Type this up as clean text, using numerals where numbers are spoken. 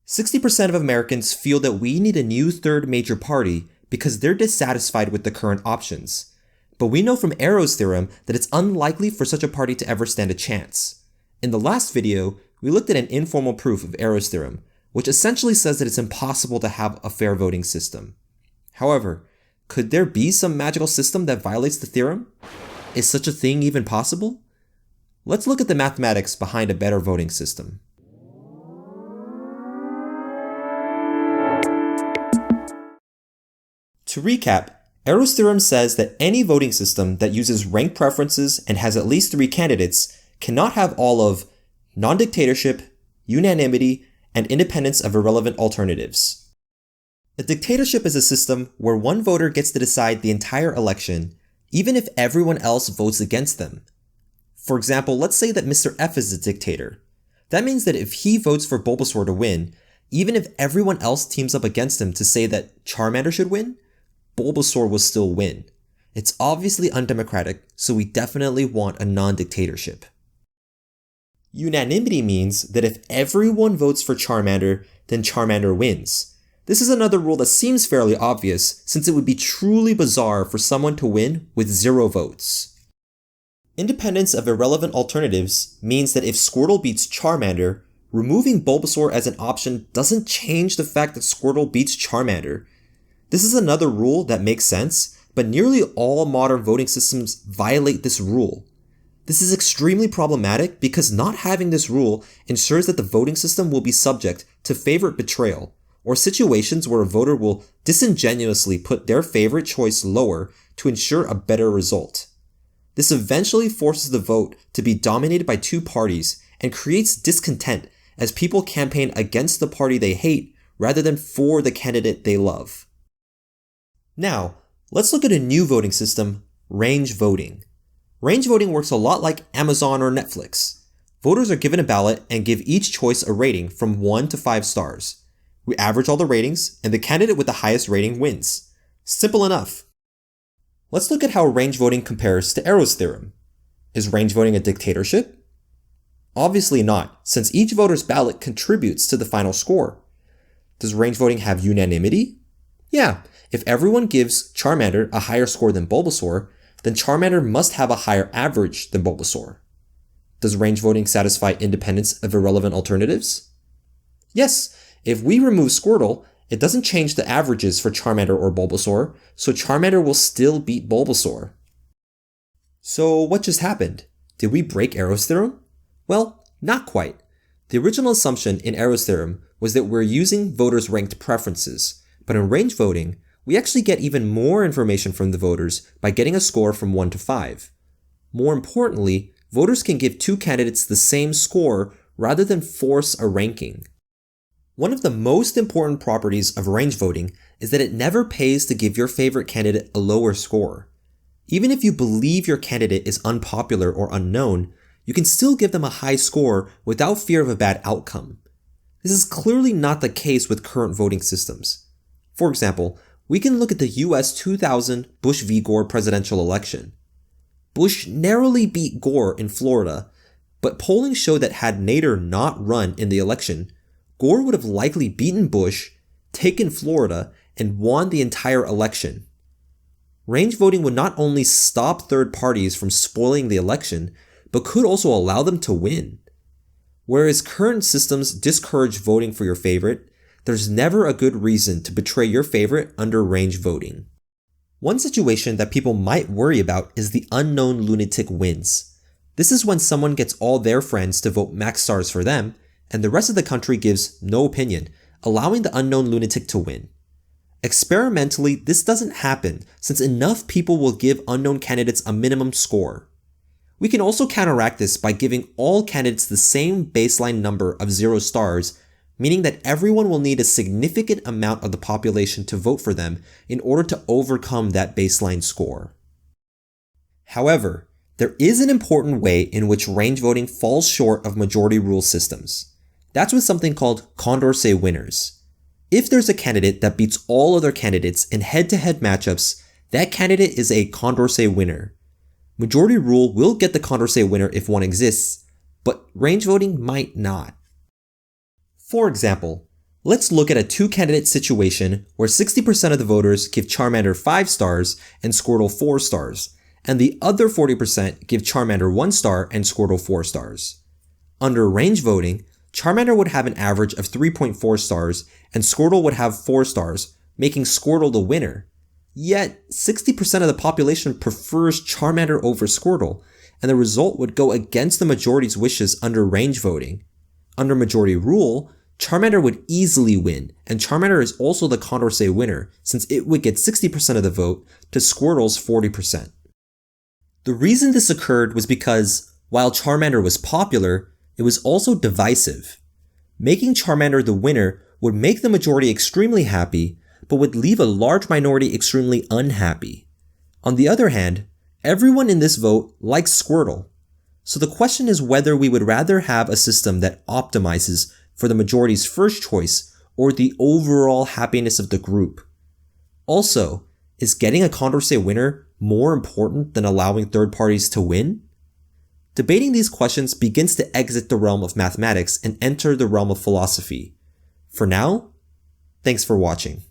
60% of Americans feel that we need a new third major party because they're dissatisfied with the current options. But we know from Arrow's theorem that it's unlikely for such a party to ever stand a chance. In the last video, we looked at an informal proof of Arrow's theorem, which essentially says that it's impossible to have a fair voting system. However, could there be some magical system that violates the theorem? Is such a thing even possible? Let's look at the mathematics behind a better voting system. To recap, Arrow's theorem says that any voting system that uses ranked preferences and has at least 3 candidates cannot have all of non-dictatorship, unanimity, and independence of irrelevant alternatives. A dictatorship is a system where one voter gets to decide the entire election, even if everyone else votes against them. For example, let's say that Mr. F is a dictator. That means that if he votes for Bulbasaur to win, even if everyone else teams up against him to say that Charmander should win, Bulbasaur will still win. It's obviously undemocratic, so we definitely want a non-dictatorship. Unanimity means that if everyone votes for Charmander, then Charmander wins. This is another rule that seems fairly obvious, since it would be truly bizarre for someone to win with 0 votes. Independence of irrelevant alternatives means that if Squirtle beats Charmander, removing Bulbasaur as an option doesn't change the fact that Squirtle beats Charmander. This is another rule that makes sense, but nearly all modern voting systems violate this rule. This is extremely problematic because not having this rule ensures that the voting system will be subject to favorite betrayal, or situations where a voter will disingenuously put their favorite choice lower to ensure a better result. This eventually forces the vote to be dominated by 2 parties and creates discontent as people campaign against the party they hate rather than for the candidate they love. Now, let's look at a new voting system, range voting. Range voting works a lot like Amazon or Netflix. Voters are given a ballot and give each choice a rating from 1 to 5 stars. We average all the ratings, and the candidate with the highest rating wins. Simple enough. Let's look at how range voting compares to Arrow's theorem. Is range voting a dictatorship? Obviously not, since each voter's ballot contributes to the final score. Does range voting have unanimity? Yeah, if everyone gives Charmander a higher score than Bulbasaur, then Charmander must have a higher average than Bulbasaur. Does range voting satisfy independence of irrelevant alternatives? Yes, if we remove Squirtle, it doesn't change the averages for Charmander or Bulbasaur, so Charmander will still beat Bulbasaur. So what just happened? Did we break Arrow's theorem? Well, not quite. The original assumption in Arrow's theorem was that we're using voters' ranked preferences, but in range voting, we actually get even more information from the voters by getting a score from 1 to 5. More importantly, voters can give 2 candidates the same score rather than force a ranking. One of the most important properties of range voting is that it never pays to give your favorite candidate a lower score. Even if you believe your candidate is unpopular or unknown, you can still give them a high score without fear of a bad outcome. This is clearly not the case with current voting systems. For example, we can look at the US 2000 Bush v. Gore presidential election. Bush narrowly beat Gore in Florida, but polling showed that had Nader not run in the election, Gore would have likely beaten Bush, taken Florida, and won the entire election. Range voting would not only stop third parties from spoiling the election, but could also allow them to win. Whereas current systems discourage voting for your favorite, there's never a good reason to betray your favorite under range voting. One situation that people might worry about is the unknown lunatic wins. This is when someone gets all their friends to vote max stars for them, and the rest of the country gives no opinion, allowing the unknown lunatic to win. Experimentally, this doesn't happen since enough people will give unknown candidates a minimum score. We can also counteract this by giving all candidates the same baseline number of 0 stars, meaning that everyone will need a significant amount of the population to vote for them in order to overcome that baseline score. However, there is an important way in which range voting falls short of majority rule systems. That's with something called Condorcet winners. If there's a candidate that beats all other candidates in head-to-head matchups, that candidate is a Condorcet winner. Majority rule will get the Condorcet winner if one exists, but range voting might not. For example, Let's look at a two-candidate situation where 60% of the voters give Charmander 5 stars and Squirtle 4 stars, and the other 40% give Charmander 1 star and Squirtle 4 stars. Under range voting, Charmander would have an average of 3.4 stars and Squirtle would have 4 stars, making Squirtle the winner. Yet, 60% of the population prefers Charmander over Squirtle, and the result would go against the majority's wishes under range voting. Under majority rule, Charmander would easily win, and Charmander is also the Condorcet winner, since it would get 60% of the vote to Squirtle's 40%. The reason this occurred was because, while Charmander was popular, it was also divisive. Making Charmander the winner would make the majority extremely happy, but would leave a large minority extremely unhappy. On the other hand, everyone in this vote likes Squirtle. So the question is whether we would rather have a system that optimizes for the majority's first choice or the overall happiness of the group. Also, is getting a Condorcet winner more important than allowing third parties to win? Debating these questions begins to exit the realm of mathematics and enter the realm of philosophy. For now, thanks for watching.